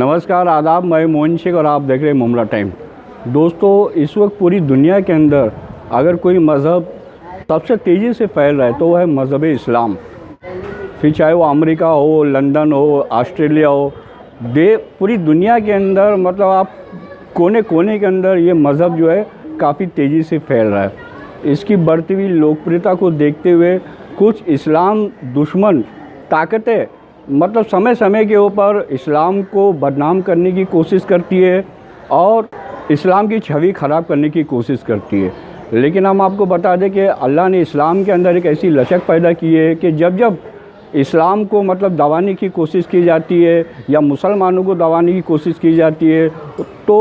नमस्कार, आदाब। मैं मोहन शेख और आप देख रहे हैं मुमरा टाइम। दोस्तों, इस वक्त पूरी दुनिया के अंदर अगर कोई मज़हब सबसे तेज़ी से फैल रहा है तो वह है मज़हब इस्लाम। फिर चाहे वो अमेरिका हो, लंदन हो, ऑस्ट्रेलिया हो, पूरी दुनिया के अंदर मतलब आप कोने कोने के अंदर ये मज़हब जो है काफ़ी तेज़ी से फैल रहा है। इसकी बढ़ती हुई लोकप्रियता को देखते हुए कुछ इस्लाम दुश्मन ताकतें मतलब समय समय के ऊपर इस्लाम को बदनाम करने की कोशिश करती है और इस्लाम की छवि ख़राब करने की कोशिश करती है। लेकिन हम आपको बता दें कि अल्लाह ने इस्लाम के अंदर एक ऐसी लचक पैदा की है कि जब जब इस्लाम को मतलब दबाने की कोशिश की जाती है या मुसलमानों को दबाने की कोशिश की जाती है तो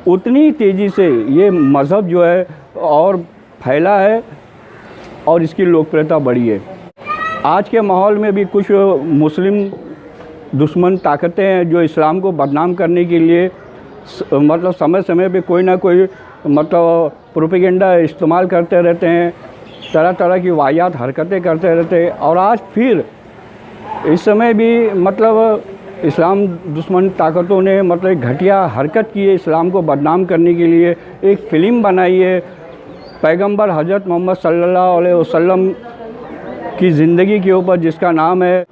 उतनी तेज़ी से ये मज़हब जो है और फैला है और इसकी लोकप्रियता बढ़ी है। आज के माहौल में भी कुछ मुस्लिम दुश्मन ताकतें हैं जो इस्लाम को बदनाम करने के लिए मतलब समय समय पे कोई ना कोई मतलब प्रोपेगेंडा इस्तेमाल करते रहते हैं, तरह तरह की वाहियात हरकतें करते रहते हैं। और आज फिर इस समय भी मतलब इस्लाम दुश्मन ताकतों ने मतलब एक घटिया हरकत की है इस्लाम को बदनाम करने के लिए। एक फ़िल्म बनाई है पैगंबर हज़रत मोहम्मद सल्लल्लाहु अलैहि वसल्लम की ज़िंदगी के ऊपर, जिसका नाम है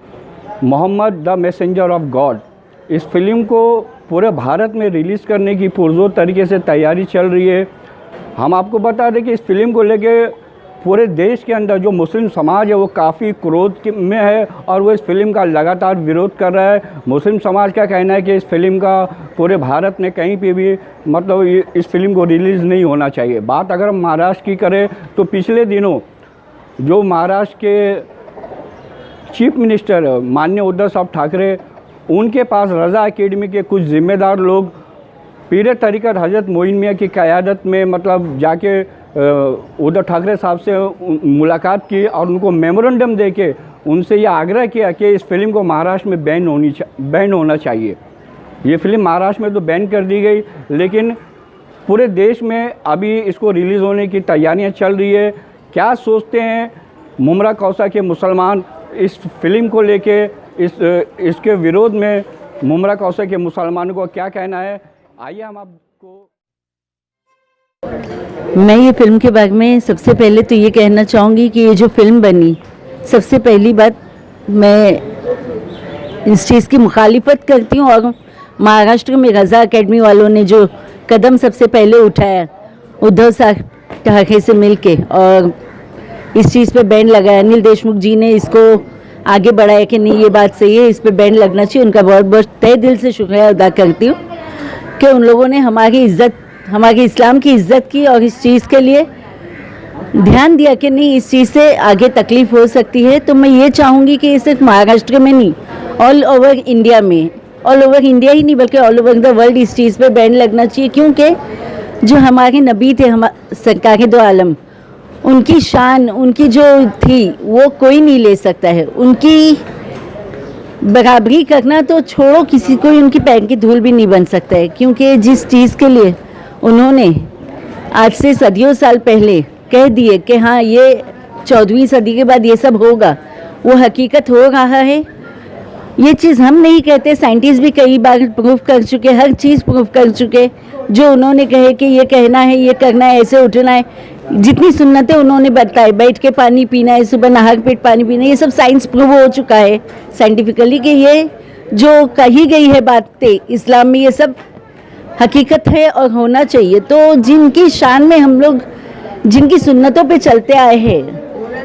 Muhammad the messenger of God. इस फिल्म को पूरे भारत में रिलीज़ करने की पुरजोर तरीके से तैयारी चल रही है। हम आपको बता दें कि इस फिल्म को लेके पूरे देश के अंदर जो मुस्लिम समाज है वो काफ़ी क्रोध में है और वो इस फिल्म का लगातार विरोध कर रहा है। मुस्लिम समाज का कहना है कि इस फिल्म का पूरे भारत में कहीं पे भी मतलब इस फिल्म को रिलीज़ नहीं होना चाहिए। बात अगर हम महाराष्ट्र की करें तो पिछले दिनों जो महाराष्ट्र के चीफ मिनिस्टर माननीय उद्धव साहब ठाकरे, उनके पास रज़ा एकेडमी के कुछ ज़िम्मेदार लोग पीर तरीक़त हज़रत मोइन मियाँ की क़यादत में मतलब जाके उद्धव ठाकरे साहब से मुलाकात की और उनको मेमोरेंडम देके उनसे ये आग्रह किया कि इस फिल्म को महाराष्ट्र में बैन होना चाहिए। ये फिल्म महाराष्ट्र में तो बैन कर दी गई, लेकिन पूरे देश में अभी इसको रिलीज़ होने की तैयारियां चल रही है। क्या सोचते हैं मुमरा कौसा के मुसलमान इस फिल्म को लेके, इसके विरोध में मुमरा कौसा के मुसलमानों को क्या कहना है, आइए हम आपको। मैं ये फिल्म के बारे में सबसे पहले तो ये कहना चाहूँगी कि ये जो फिल्म बनी, सबसे पहली बात मैं इस चीज़ की मुखालिफत करती हूँ और महाराष्ट्र में रज़ा एकेडमी वालों ने जो कदम सबसे पहले उठाया उद्धव साहब ठाकरे से मिलके और इस चीज़ पे बैन लगाया, अनिल देशमुख जी ने इसको आगे बढ़ाया कि नहीं ये बात सही है, इस पे बैन लगना चाहिए। उनका बहुत बहुत तहे दिल से शुक्रिया अदा करती हूँ कि उन लोगों ने हमारी इज़्ज़त, हमारे इस्लाम की इज़्ज़त की और इस चीज़ के लिए ध्यान दिया कि नहीं इस चीज़ से आगे तकलीफ़ हो सकती है। तो मैं ये चाहूँगी कि ये सिर्फ महाराष्ट्र में नहीं, ऑल ओवर इंडिया में, ऑल ओवर इंडिया ही नहीं बल्कि ऑल ओवर द वर्ल्ड इस चीज़ पे बैन लगना चाहिए। क्योंकि जो हमारे नबी थे, हम सरकार दो आलम, उनकी शान, उनकी जो थी वो कोई नहीं ले सकता है। उनकी बराबरी करना तो छोड़ो, किसी को उनकी पैर की धूल भी नहीं बन सकता है। क्योंकि जिस चीज़ के लिए उन्होंने आज से सदियों साल पहले कह दिए कि हाँ ये 14वीं सदी के बाद ये सब होगा, वो हकीकत हो रहा है। ये चीज़ हम नहीं कहते, साइंटिस्ट भी कई बार प्रूव कर चुके, हर चीज़ प्रूव कर चुके। जो उन्होंने कहे कि ये कहना है, ये करना है, ऐसे उठना है, जितनी सुन्नतें उन्होंने बताई, बैठ के पानी पीना है, सुबह नहा पेट पानी पीना है, ये सब साइंस प्रूव हो चुका है साइंटिफिकली कि ये जो कही गई है बातें इस्लाम में ये सब हकीकत है और होना चाहिए। तो जिनकी शान में हम लोग जिनकी सुन्नतों पे चलते आए हैं,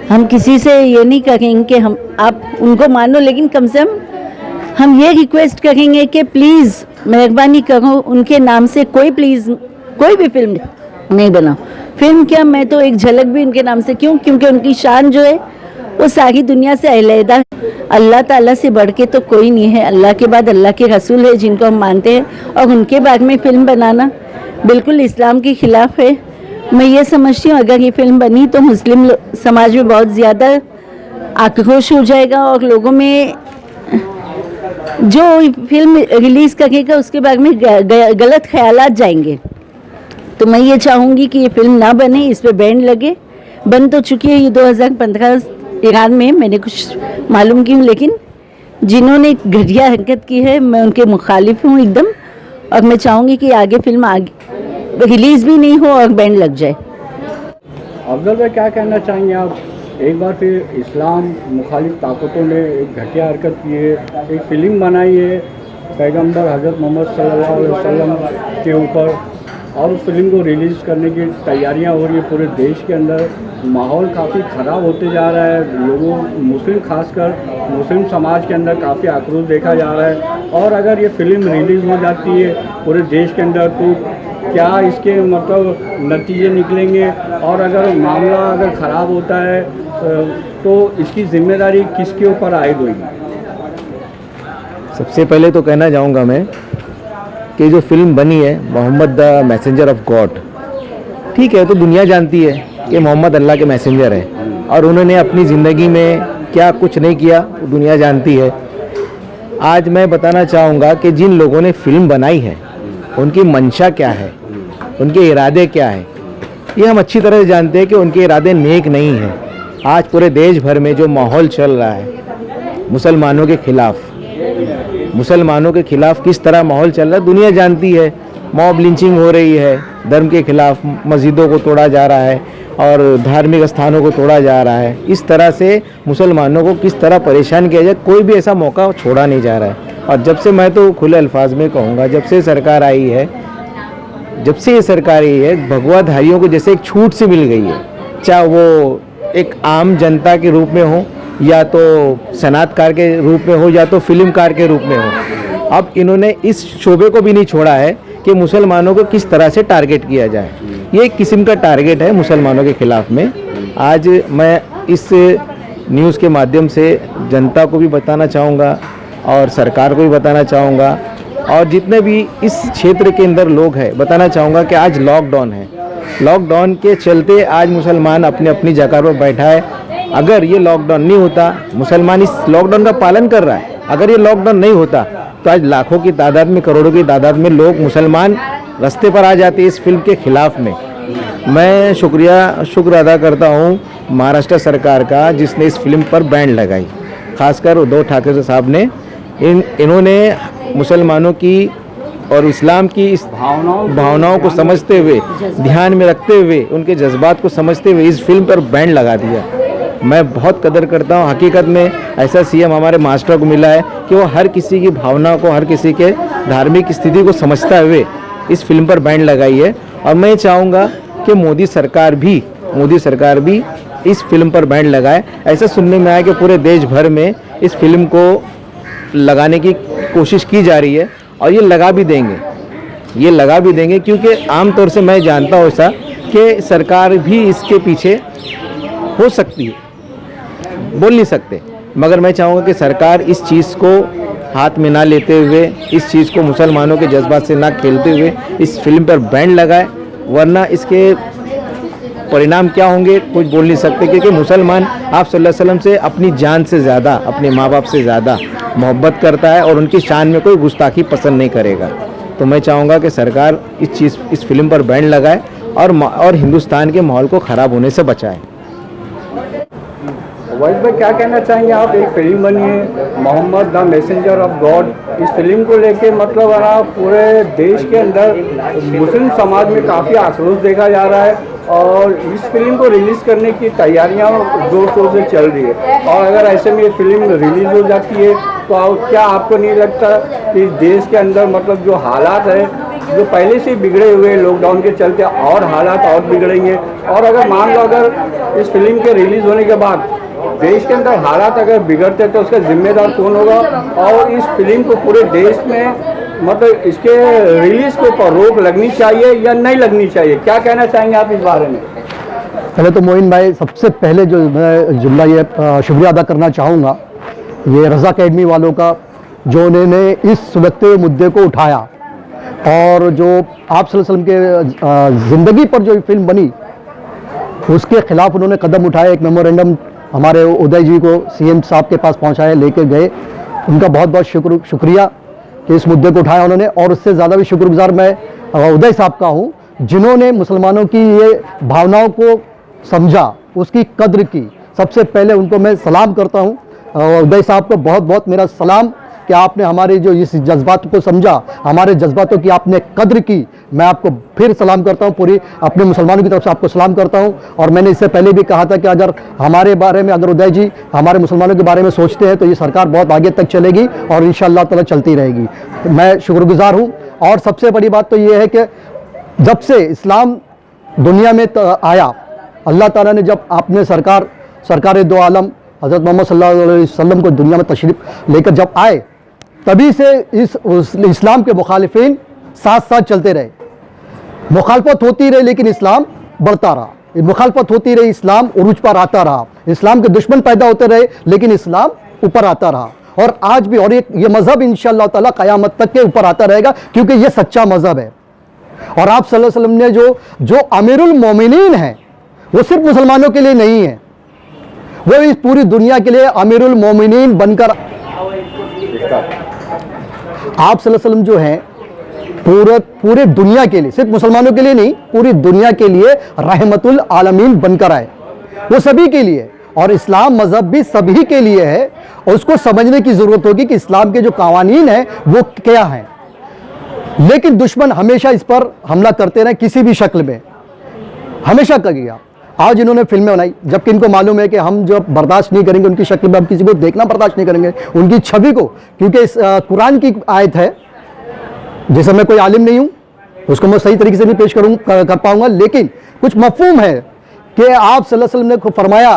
हम किसी से ये नहीं कहेंगे कि हम आप उनको मानो, लेकिन कम से कम हम ये रिक्वेस्ट करेंगे कि प्लीज़ मेहरबानी करो उनके नाम से कोई भी फिल्म नहीं बनाओ। फिल्म क्या, मैं तो एक झलक भी उनके नाम से, क्योंकि उनकी शान जो है वो सारी दुनिया से अलहदा। अल्लाह ताला से बढ़ के तो कोई नहीं है, अल्लाह के बाद अल्लाह के रसूल है जिनको हम मानते हैं, और उनके बारे में फ़िल्म बनाना बिल्कुल इस्लाम के ख़िलाफ़ है। मैं ये समझती हूँ अगर ये फिल्म बनी तो मुस्लिम समाज में बहुत ज़्यादा आक्रोश हो जाएगा और लोगों में जो फिल्म रिलीज़ करेगा उसके बारे में गलत ख्यालात जाएंगे। तो मैं ये चाहूँगी कि ये फिल्म ना बने, इस पर बैन लगे। बन तो चुकी है ये 2015 ईरान में, मैंने कुछ मालूम की, लेकिन जिन्होंने घटिया हरकत की है मैं उनके मुखालिफ हूँ एकदम, और मैं चाहूँगी कि आगे फिल्म आगे रिलीज़ भी नहीं हो और बैन लग जाए। अफजल भाई क्या कहना चाहेंगे आप? एक बार फिर इस्लाम मुखालिफ ताकतों ने एक घटिया हरकत की है, एक फ़िल्म बनाई है पैगंबर हज़रत मोहम्मद सल्लल्लाहु अलैहि वसल्लम के ऊपर, और उस फिल्म को रिलीज़ करने की तैयारियां हो रही है पूरे देश के अंदर। माहौल काफ़ी ख़राब होते जा रहा है, लोगों मुस्लिम खासकर मुस्लिम समाज के अंदर काफ़ी आक्रोश देखा जा रहा है। और अगर ये फिल्म रिलीज़ हो जाती है पूरे देश के अंदर तो क्या इसके मतलब नतीजे निकलेंगे, और अगर मामला अगर ख़राब होता है तो इसकी जिम्मेदारी किसके ऊपर आयद होगी? सबसे पहले तो कहना चाहूँगा मैं कि जो फिल्म बनी है Muhammad the messenger of God, ठीक है, तो दुनिया जानती है कि मोहम्मद अल्लाह के मैसेंजर है और उन्होंने अपनी ज़िंदगी में क्या कुछ नहीं किया वो दुनिया जानती है। आज मैं बताना चाहूँगा कि जिन लोगों ने फिल्म बनाई है उनकी मंशा क्या है, उनके इरादे क्या है, ये हम अच्छी तरह से जानते हैं कि उनके इरादे नेक नहीं हैं। आज पूरे देश भर में जो माहौल चल रहा है मुसलमानों के खिलाफ किस तरह माहौल चल रहा है दुनिया जानती है। मॉब लिंचिंग हो रही है, धर्म के खिलाफ मस्जिदों को तोड़ा जा रहा है और धार्मिक स्थानों को तोड़ा जा रहा है। इस तरह से मुसलमानों को किस तरह परेशान किया जाए, कोई भी ऐसा मौका छोड़ा नहीं जा रहा है। और जब से, मैं तो खुले अल्फाज में कहूँगा, जब से ये सरकार आई है भगवाधारियों को जैसे एक छूट सी मिल गई है, चाहे वो एक आम जनता के रूप में हो या तो सनअतकार के रूप में हो या तो फिल्मकार के रूप में हो। अब इन्होंने इस शोबे को भी नहीं छोड़ा है कि मुसलमानों को किस तरह से टारगेट किया जाए। ये एक किस्म का टारगेट है मुसलमानों के खिलाफ में। आज मैं इस न्यूज़ के माध्यम से जनता को भी बताना चाहूँगा और सरकार को भी बताना चाहूँगा और जितने भी इस क्षेत्र के अंदर लोग हैं बताना चाहूँगा कि आज लॉकडाउन है। लॉकडाउन के चलते आज मुसलमान अपनी अपनी जगह पर बैठा है। अगर ये लॉकडाउन नहीं होता, मुसलमान इस लॉकडाउन का पालन कर रहा है, अगर ये लॉकडाउन नहीं होता तो आज लाखों की तादाद में, करोड़ों की तादाद में लोग मुसलमान रास्ते पर आ जाते इस फिल्म के खिलाफ में। मैं शुक्र अदा करता हूँ महाराष्ट्र सरकार का जिसने इस फिल्म पर बैन लगाई, खासकर उद्धव ठाकरे साहब ने। इन्होंने मुसलमानों की और इस्लाम की इस भावनाओं को समझते हुए, ध्यान में रखते हुए, उनके जज्बात को समझते हुए इस फिल्म पर बैन लगा दिया। मैं बहुत कदर करता हूँ। हकीकत में ऐसा सीएम हमारे महाराष्ट्र को मिला है कि वो हर किसी की भावना को, हर किसी के धार्मिक स्थिति को समझते हुए इस फिल्म पर बैन लगाई है। और मैं चाहूँगा कि मोदी सरकार भी इस फिल्म पर बैन लगाए। ऐसा सुनने में आया कि पूरे देश भर में इस फिल्म को लगाने की कोशिश की जा रही है और ये लगा भी देंगे क्योंकि आमतौर से मैं जानता हूँ ऐसा कि सरकार भी इसके पीछे हो सकती है, बोल नहीं सकते, मगर मैं चाहूँगा कि सरकार इस चीज़ को हाथ में ना लेते हुए, इस चीज़ को मुसलमानों के जज्बात से ना खेलते हुए इस फिल्म पर बैन लगाए, वरना इसके परिणाम क्या होंगे कुछ बोल नहीं सकते। क्योंकि मुसलमान आप सल्लल्लाहु अलैहि वसल्लम से अपनी जान से ज़्यादा, अपने माँ बाप से ज़्यादा मोहब्बत करता है और उनकी शान में कोई गुस्ताखी पसंद नहीं करेगा। तो मैं चाहूँगा कि सरकार इस फिल्म पर बैन लगाए और हिंदुस्तान के माहौल को ख़राब होने से बचाए। वाइद भाई क्या कहना चाहेंगे आप? एक फिल्म बनी है Muhammad the messenger of God, इस फिल्म को लेके मतलब पूरे देश के अंदर मुस्लिम समाज में काफ़ी आक्रोश देखा जा रहा है और इस फिल्म को रिलीज़ करने की तैयारियां जोर शोर से चल रही है। और अगर ऐसे में ये फिल्म रिलीज़ हो जाती है तो क्या आपको नहीं लगता कि देश के अंदर मतलब जो हालात है, जो पहले से बिगड़े हुए लॉकडाउन के चलते और हालात और बिगड़ेंगे? और अगर मान लो अगर इस फिल्म के रिलीज़ होने के बाद देश के अंदर हालात अगर बिगड़ते तो उसका जिम्मेदार कौन होगा? और इस फिल्म को पूरे देश में मतलब इसके रिलीज के ऊपर रोक लगनी चाहिए या नहीं लगनी चाहिए, क्या कहना चाहेंगे आप इस बारे में? पहले तो मोइन भाई, सबसे पहले जो मैं जुमला ये शुक्रिया अदा करना चाहूँगा ये रज़ा अकेडमी वालों का, जो उन्होंने इस सुलगते हुए मुद्दे को उठाया और जो आप सल्लल्लाहु अलैहि वसल्लम के ज़िंदगी पर जो फिल्म बनी उसके खिलाफ उन्होंने कदम उठाए। एक मेमोरेंडम हमारे उदय जी को सीएम साहब के पास पहुंचाए, लेके गए। उनका बहुत बहुत शुक्रिया कि इस मुद्दे को उठाया उन्होंने। और उससे ज़्यादा भी शुक्रगुजार मैं उदय साहब का हूं जिन्होंने मुसलमानों की ये भावनाओं को समझा, उसकी कद्र की। सबसे पहले उनको मैं सलाम करता हूं उदय साहब को बहुत बहुत मेरा सलाम कि आपने हमारे जो इस जज्बात को समझा, हमारे जज्बातों की आपने कद्र की। मैं आपको फिर सलाम करता हूँ, पूरी अपने मुसलमानों की तरफ से आपको सलाम करता हूँ। और मैंने इससे पहले भी कहा था कि अगर हमारे बारे में, अगर उदय जी हमारे मुसलमानों के बारे में सोचते हैं तो ये सरकार बहुत आगे तक चलेगी और इंशाअल्लाह ताला चलती रहेगी। मैं शुक्रगुजार हूँ। और सबसे बड़ी बात तो ये है कि जब से इस्लाम दुनिया में आया, अल्लाह ताला ने जब आपने सरकार दो आलम हज़रत मोहम्मद सल्लल्लाहु अलैहि वसल्लम को दुनिया में तशरीफ़ लेकर जब आए, तभी से इस्लाम के मुखालिफिन साथ साथ चलते रहे। मुखालफत होती रही लेकिन इस्लाम बढ़ता रहा, मुखालफत होती रही, इस्लाम उरूज पर आता रहा। इस्लाम के दुश्मन पैदा होते रहे लेकिन इस्लाम ऊपर आता रहा। और आज भी, और ये मज़हब इंशाअल्लाह ताला क़यामत तक के ऊपर आता रहेगा, क्योंकि ये सच्चा मज़हब है। और आप सल्लल्लाहु अलैहि वसल्लम ने जो अमीरुल मोमिनीन है, वो सिर्फ मुसलमानों के लिए नहीं है, वो इस पूरी दुनिया के लिए अमीरुल मोमिनीन बनकर, आप सल्लल्लाहु अलैहि वसल्लम जो हैं पूरे दुनिया के लिए, सिर्फ मुसलमानों के लिए नहीं, पूरी दुनिया के लिए रहमतुल आलमीन बनकर आए। वो सभी के लिए, और इस्लाम मज़हब भी सभी के लिए है। और उसको समझने की ज़रूरत होगी कि इस्लाम के जो कावानीन हैं वो क्या हैं। लेकिन दुश्मन हमेशा इस पर हमला करते रहे, किसी भी शक्ल में, हमेशा करेगा। आज इन्होंने फिल्में बनाई, जबकि इनको मालूम है कि हम जो बर्दाश्त नहीं करेंगे उनकी शक्ल में, हम किसी को देखना बर्दाश्त नहीं करेंगे, उनकी छवि को। क्योंकि इस कुरान की आयत है, जैसे मैं कोई आलिम नहीं हूँ, उसको मैं सही तरीके से नहीं पेश कर पाऊंगा, लेकिन कुछ मफहूम है कि आप सल्लल्लाहु अलैहि वसल्लम ने फरमाया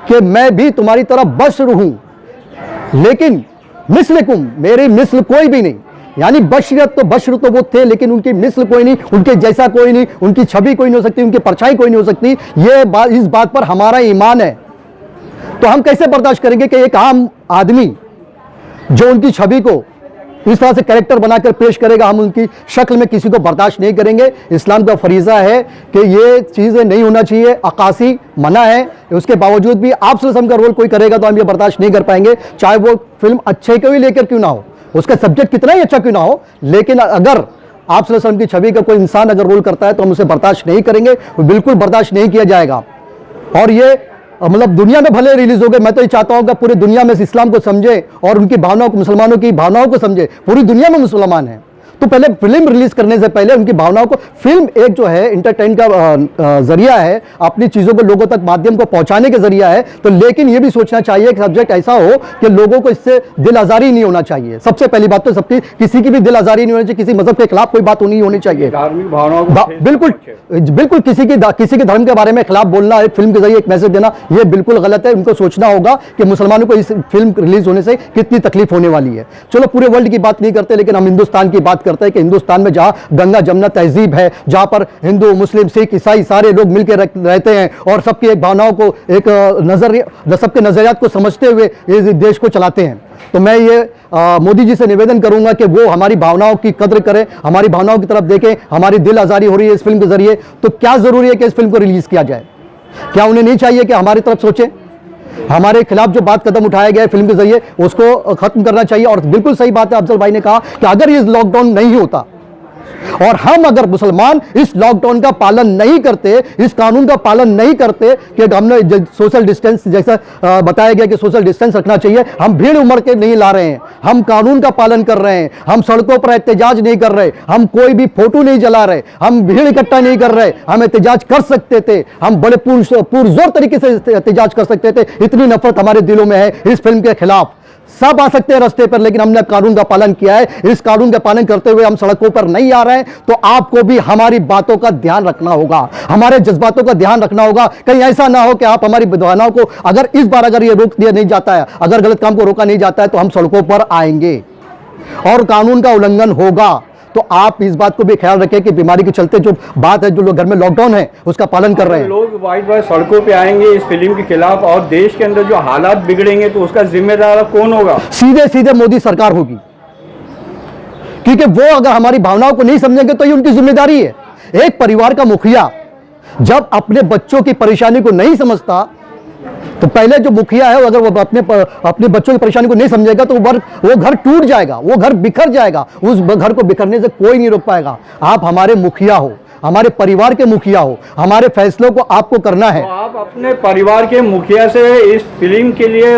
कि मैं भी तुम्हारी तरह बशर हूँ, लेकिन मिस्लकुम, मेरे मिस्ल कोई भी नहीं। यानी बशर तो वो थे, लेकिन उनकी मिस्ल कोई नहीं, उनके जैसा कोई नहीं, उनकी छवि कोई नहीं हो सकती, उनकी परछाई कोई नहीं हो सकती। इस बात पर हमारा ईमान है। तो हम कैसे बर्दाश्त करेंगे कि एक आम आदमी जो उनकी छवि को इस तरह से कैरेक्टर बनाकर पेश करेगा, हम उनकी शक्ल में किसी को बर्दाश्त नहीं करेंगे। इस्लाम का फरीज़ा है कि ये चीज़ें नहीं होना चाहिए, अक्कासी मना है। उसके बावजूद भी आप सल्लल्लाहु अलैहि वसल्लम का रोल कोई करेगा तो हम ये बर्दाश्त नहीं कर पाएंगे, चाहे वो फिल्म अच्छे को ही लेकर क्यों ना हो, उसका सब्जेक्ट कितना ही अच्छा क्यों ना हो। लेकिन अगर आप सल्लल्लाहु अलैहि वसल्लम की छवि का कोई इंसान अगर रोल करता है तो हम उसे बर्दाश्त नहीं करेंगे, वो बिल्कुल बर्दाश्त नहीं किया जाएगा। और ये मतलब दुनिया में भले रिलीज हो गए, मैं तो ये चाहता हूँ कि पूरी दुनिया में इस्लाम को समझे और उनकी भावनाओं को, मुसलमानों की भावनाओं को समझे। पूरी दुनिया में मुसलमान हैं, तो पहले फिल्म रिलीज करने से पहले उनकी भावनाओं को, फिल्म एक जो है इंटरटेन का जरिया है, अपनी चीज़ों को लोगों तक माध्यम को पहुंचाने के जरिया है। तो लेकिन ये भी सोचना चाहिए कि सब्जेक्ट ऐसा हो कि लोगों को इससे दिल आज़ारी नहीं होना चाहिए। सबसे पहली बात तो सबकी, किसी की भी दिल आज़ारी नहीं होनी चाहिए, किसी मजहब के खिलाफ कोई बात नहीं होनी चाहिए। धार्मिक भावनाओं को बिल्कुल किसी के धर्म के बारे में खिलाफ बोलना, एक फिल्म के जरिए एक मैसेज देना, ये बिल्कुल गलत है। उनको सोचना होगा कि मुसलमानों को इस फिल्म रिलीज होने से कितनी तकलीफ होने वाली है। चलो पूरे वर्ल्ड की बात नहीं करते, लेकिन हम हिंदुस्तान की बात करते हैं कि हिंदुस्तान में जहां गंगा जमुना तहजीब है, जहां पर हिंदू मुस्लिम सिख ईसाई सारे लोग मिलकर रहते हैं और सबकी एक भावनाओं को, एक सबके नजरियात को समझते हुए इस देश को चलाते हैं। तो मैं ये मोदी जी से निवेदन करूंगा कि वो हमारी भावनाओं की कद्र करें, हमारी भावनाओं की तरफ देखें। हमारी दिल आज़ारी हो रही है इस फिल्म के जरिए, तो क्या जरूरी है कि इस फिल्म को रिलीज किया जाए? क्या उन्हें नहीं चाहिए कि हमारी तरफ सोचें? हमारे खिलाफ जो बात कदम उठाया गया है फिल्म के जरिए, उसको खत्म करना चाहिए। और बिल्कुल सही बात है, अफजल भाई ने कहा कि अगर ये लॉकडाउन नहीं होता और हम अगर मुसलमान इस लॉकडाउन का पालन नहीं करते, इस कानून का पालन नहीं करते कि हमने सोशल डिस्टेंस, जैसा बताया गया कि सोशल डिस्टेंस रखना चाहिए, हम भीड़ उमड़ के नहीं ला रहे हैं, हम कानून का पालन कर रहे हैं, हम सड़कों पर एहतजाज नहीं कर रहे, हम कोई भी फोटो नहीं जला रहे, हम भीड़ इकट्ठा नहीं कर रहे, हम एहतजाज कर सकते थे, हम बड़े पुरजोर तरीके से एहतजाज कर सकते थे। इतनी नफरत हमारे दिलों में है इस फिल्म के खिलाफ। सब आ सकते हैं रास्ते पर, लेकिन हमने कानून का पालन किया है। इस कानून का पालन करते हुए हम सड़कों पर नहीं आ रहे हैं, तो आपको भी हमारी बातों का ध्यान रखना होगा, हमारे जज्बातों का ध्यान रखना होगा। कहीं ऐसा ना हो कि आप हमारी भावनाओं को, अगर इस बार अगर ये रोक दिया नहीं जाता है, अगर गलत काम को रोका नहीं जाता है, तो हम सड़कों पर आएंगे और कानून का उल्लंघन होगा। तो आप इस बात को भी ख्याल रखें कि बीमारी के चलते जो बात है, जो लोग घर में लॉकडाउन है उसका पालन कर रहे हैं, लोग वाइट सड़कों पे आएंगे इस फिल्म के खिलाफ और देश के अंदर जो हालात बिगड़ेंगे तो उसका जिम्मेदार कौन होगा? सीधे सीधे मोदी सरकार होगी, क्योंकि वो अगर हमारी भावनाओं को नहीं समझेंगे तो ये उनकी जिम्मेदारी है। एक परिवार का मुखिया जब अपने बच्चों की परेशानी को नहीं समझता, तो पहले जो मुखिया है अगर वो अपने बच्चों की परेशानी को नहीं समझेगा तो वो घर टूट जाएगा, वो घर बिखर जाएगा। उस घर को बिखरने से कोई नहीं रोक पाएगा। आप हमारे मुखिया हो, हमारे परिवार के मुखिया हो, हमारे फैसलों को आपको करना है। तो आप अपने परिवार के मुखिया से इस फिल्म के लिए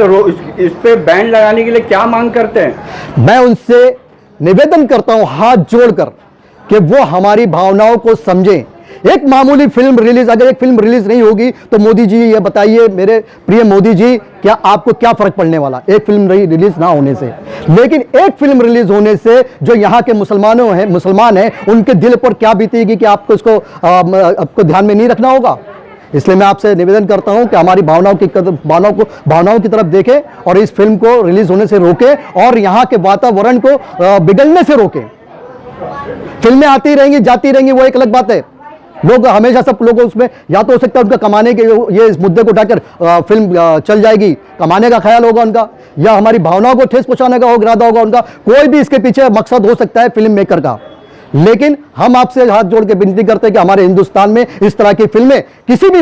इस पे बैन लगाने के लिए क्या मांग करते हैं? मैं उनसे निवेदन करता हूं हाथ जोड़कर कि वो हमारी भावनाओं को समझें। एक मामूली फिल्म रिलीज, अगर एक फिल्म रिलीज नहीं होगी तो मोदी जी ये बताइए, मेरे प्रिय मोदी जी, क्या आपको क्या फर्क पड़ने वाला एक फिल्म रिलीज ना होने से? लेकिन एक फिल्म रिलीज होने से जो यहाँ के मुसलमान हैं उनके दिल पर क्या बीतेगी कि आपको इसको आपको ध्यान में नहीं रखना होगा। इसलिए मैं आपसे निवेदन करता हूं कि हमारी भावनाओं की तरफ देखें और इस फिल्म को रिलीज होने से रोकें और यहाँ के वातावरण को बिगड़ने से रोकें। फिल्में आती रहेंगी जाती रहेंगी, वो एक अलग बात है। लोग हमेशा सब लोगों उसमें या तो हो सकता है उनका कमाने के, ये इस मुद्दे को उठाकर फिल्म चल जाएगी, कमाने का ख्याल होगा उनका, या हमारी भावनाओं को ठेस पहुंचाने का इरादा होगा उनका। कोई भी इसके पीछे मकसद हो सकता है फिल्म मेकर का। लेकिन हम आपसे हाथ जोड़ के विनती करते हैं कि हमारे हिंदुस्तान में इस तरह की फिल्में किसी भी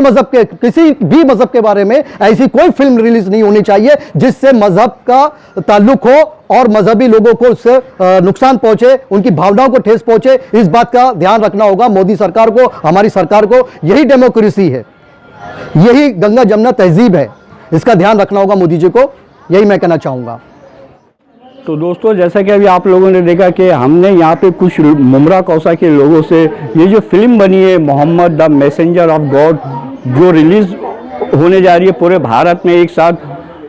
मजहब के बारे में ऐसी कोई फिल्म रिलीज नहीं होनी चाहिए जिससे मजहब का ताल्लुक हो और मजहबी लोगों को उससे नुकसान पहुंचे, उनकी भावनाओं को ठेस पहुंचे। इस बात का ध्यान रखना होगा मोदी सरकार को, हमारी सरकार को। यही डेमोक्रेसी है, यही गंगा जमुना तहजीब है, इसका ध्यान रखना होगा मोदी जी को। यही मैं कहना चाहूँगा। तो दोस्तों, जैसा कि अभी आप लोगों ने देखा कि हमने यहाँ पे कुछ मुमरा कौसा के लोगों से ये जो फिल्म बनी है Muhammad the messenger of God, जो रिलीज़ होने जा रही है पूरे भारत में एक साथ,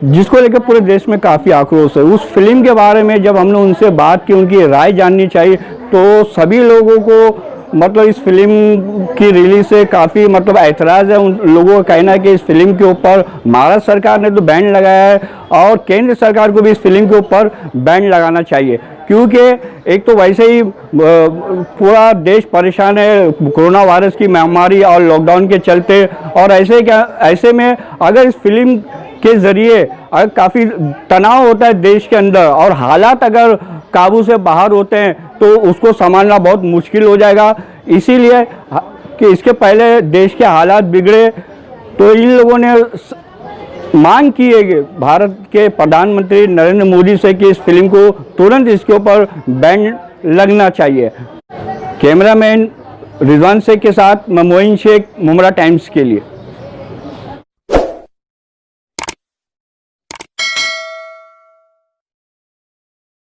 जिसको लेकर पूरे देश में काफ़ी आक्रोश है, उस फिल्म के बारे में जब हमने उनसे बात की, उनकी राय जाननी चाहिए, तो सभी लोगों को मतलब इस फिल्म की रिलीज से काफ़ी मतलब ऐतराज़ है। उन लोगों का कहना है कि इस फिल्म के ऊपर महाराष्ट्र सरकार ने तो बैन लगाया है और केंद्र सरकार को भी इस फिल्म के ऊपर बैन लगाना चाहिए, क्योंकि एक तो वैसे ही पूरा देश परेशान है कोरोना वायरस की महामारी और लॉकडाउन के चलते, और ऐसे में अगर इस फिल्म के ज़रिए अगर काफ़ी तनाव होता है देश के अंदर और हालात अगर काबू से बाहर होते हैं तो उसको संभालना बहुत मुश्किल हो जाएगा। इसीलिए कि इसके पहले देश के हालात बिगड़े तो इन लोगों ने मांग की है कि भारत के प्रधानमंत्री नरेंद्र मोदी से कि इस फिल्म को तुरंत इसके ऊपर बैन लगना चाहिए। कैमरामैन रिजवान शेख के साथ मैं मोइन शेख, मुमरा टाइम्स के लिए।